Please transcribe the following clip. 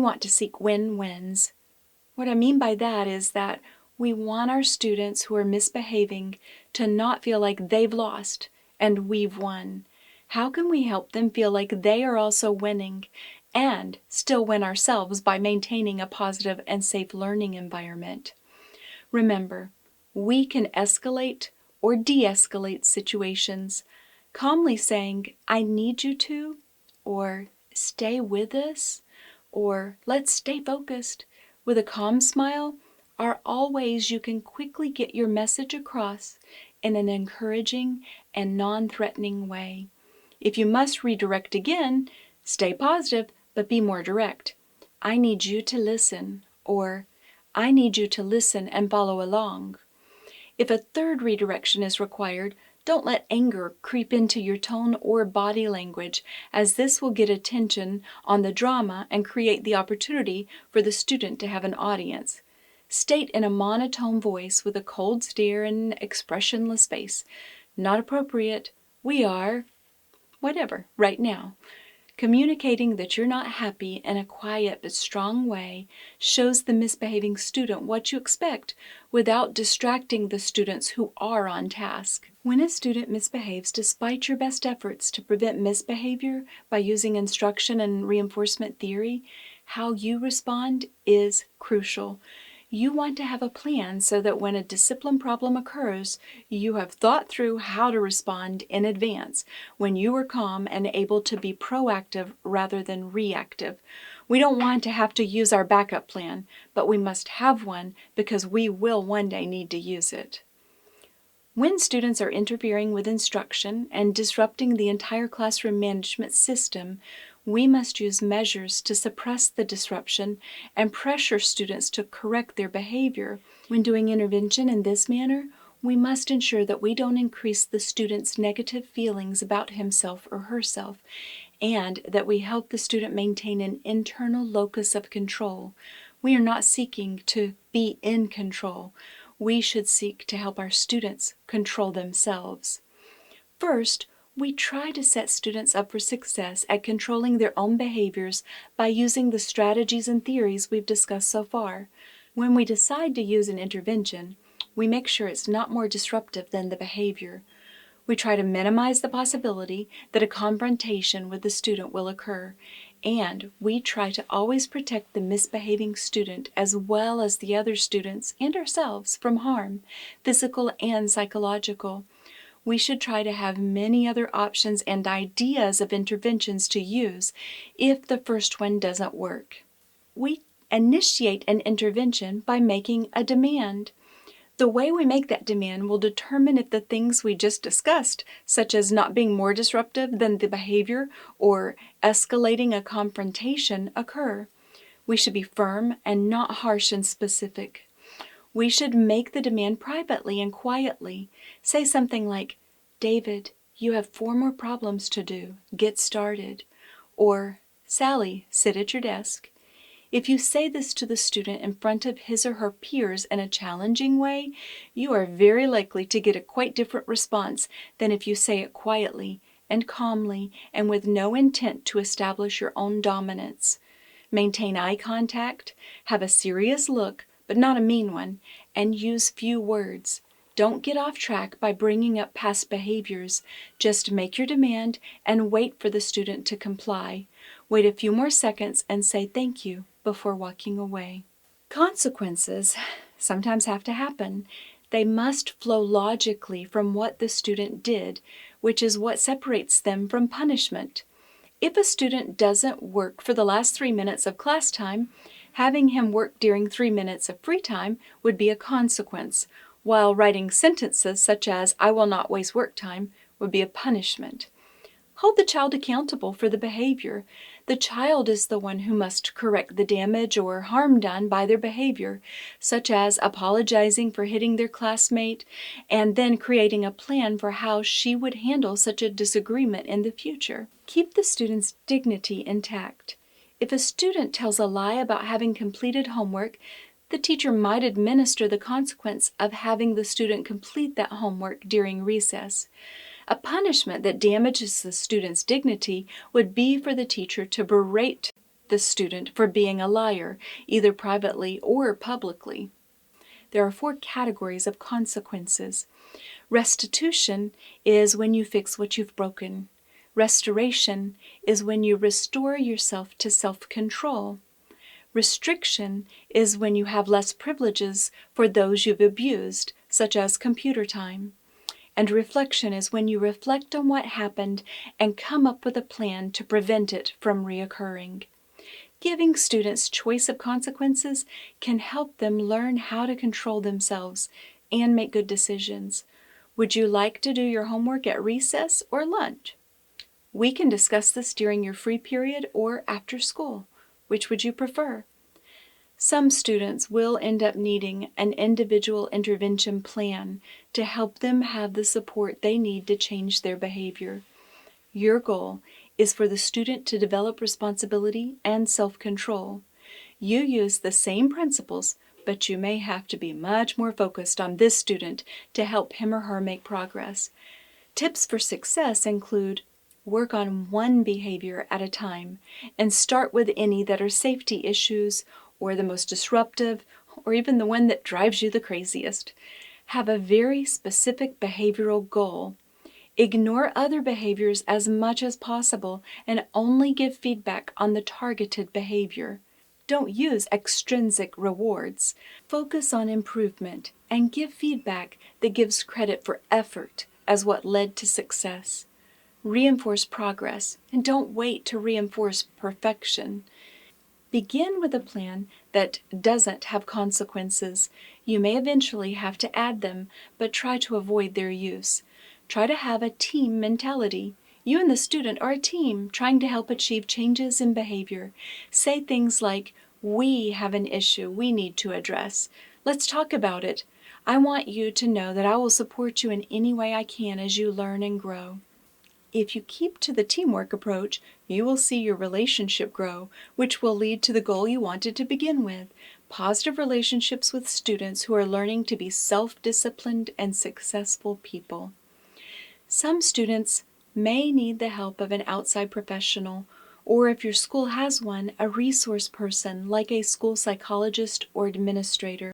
want to seek win-wins. What I mean by that is that we want our students who are misbehaving to not feel like they've lost and we've won. How can we help them feel like they are also winning and still win ourselves by maintaining a positive and safe learning environment? Remember, we can escalate or de-escalate situations, calmly saying, "I need you to," or "stay with us," or "let's stay focused," with a calm smile, are all ways you can quickly get your message across in an encouraging and non-threatening way. If you must redirect again, stay positive, but be more direct. "I need you to listen," or "I need you to listen and follow along." If a third redirection is required, don't let anger creep into your tone or body language, as this will get attention on the drama and create the opportunity for the student to have an audience. State in a monotone voice with a cold stare and expressionless face, "Not appropriate. We are," whatever, right now. Communicating that you're not happy in a quiet but strong way shows the misbehaving student what you expect without distracting the students who are on task. When a student misbehaves despite your best efforts to prevent misbehavior by using instruction and reinforcement theory, how you respond is crucial. You want to have a plan so that when a discipline problem occurs, you have thought through how to respond in advance when you are calm and able to be proactive rather than reactive. We don't want to have to use our backup plan, but we must have one because we will one day need to use it. When students are interfering with instruction and disrupting the entire classroom management system, we must use measures to suppress the disruption and pressure students to correct their behavior. When doing intervention in this manner, we must ensure that we don't increase the student's negative feelings about himself or herself, and that we help the student maintain an internal locus of control. We are not seeking to be in control. We should seek to help our students control themselves. First, we try to set students up for success at controlling their own behaviors by using the strategies and theories we've discussed so far. When we decide to use an intervention, we make sure it's not more disruptive than the behavior. We try to minimize the possibility that a confrontation with the student will occur, and we try to always protect the misbehaving student as well as the other students and ourselves from harm, physical and psychological. We should try to have many other options and ideas of interventions to use if the first one doesn't work. We initiate an intervention by making a demand. The way we make that demand will determine if the things we just discussed, such as not being more disruptive than the behavior or escalating a confrontation, occur. We should be firm and not harsh and specific. We should make the demand privately and quietly. Say something like, "David, you have 4 more problems to do. Get started." Or, "Sally, sit at your desk." If you say this to the student in front of his or her peers in a challenging way, you are very likely to get a quite different response than if you say it quietly and calmly and with no intent to establish your own dominance. Maintain eye contact, have a serious look, but not a mean one, and use few words. Don't get off track by bringing up past behaviors. Just make your demand and wait for the student to comply. Wait a few more seconds and say thank you before walking away. Consequences sometimes have to happen. They must flow logically from what the student did, which is what separates them from punishment. If a student doesn't work for the last 3 minutes of class time, having him work during 3 minutes of free time would be a consequence, while writing sentences such as "I will not waste work time" would be a punishment. Hold the child accountable for the behavior. The child is the one who must correct the damage or harm done by their behavior, such as apologizing for hitting their classmate and then creating a plan for how she would handle such a disagreement in the future. Keep the student's dignity intact. If a student tells a lie about having completed homework, the teacher might administer the consequence of having the student complete that homework during recess. A punishment that damages the student's dignity would be for the teacher to berate the student for being a liar, either privately or publicly. There are 4 categories of consequences. Restitution is when you fix what you've broken. Restoration is when you restore yourself to self-control. Restriction is when you have less privileges for those you've abused, such as computer time. And reflection is when you reflect on what happened and come up with a plan to prevent it from reoccurring. Giving students choice of consequences can help them learn how to control themselves and make good decisions. Would you like to do your homework at recess or lunch? We can discuss this during your free period or after school. Which would you prefer? Some students will end up needing an individual intervention plan to help them have the support they need to change their behavior. Your goal is for the student to develop responsibility and self-control. You use the same principles, but you may have to be much more focused on this student to help him or her make progress. Tips for success include: work on one behavior at a time and start with any that are safety issues or the most disruptive or even the one that drives you the craziest. Have a very specific behavioral goal. Ignore other behaviors as much as possible and only give feedback on the targeted behavior. Don't use extrinsic rewards. Focus on improvement and give feedback that gives credit for effort as what led to success. Reinforce progress and don't wait to reinforce perfection. Begin with a plan that doesn't have consequences. You may eventually have to add them, but try to avoid their use. Try to have a team mentality. You and the student are a team trying to help achieve changes in behavior. Say things like, "We have an issue we need to address. Let's talk about it. I want you to know that I will support you in any way I can as you learn and grow." If you keep to the teamwork approach, you will see your relationship grow, which will lead to the goal you wanted to begin with: positive relationships with students who are learning to be self-disciplined and successful people. Some students may need the help of an outside professional, or if your school has one, a resource person like a school psychologist or administrator.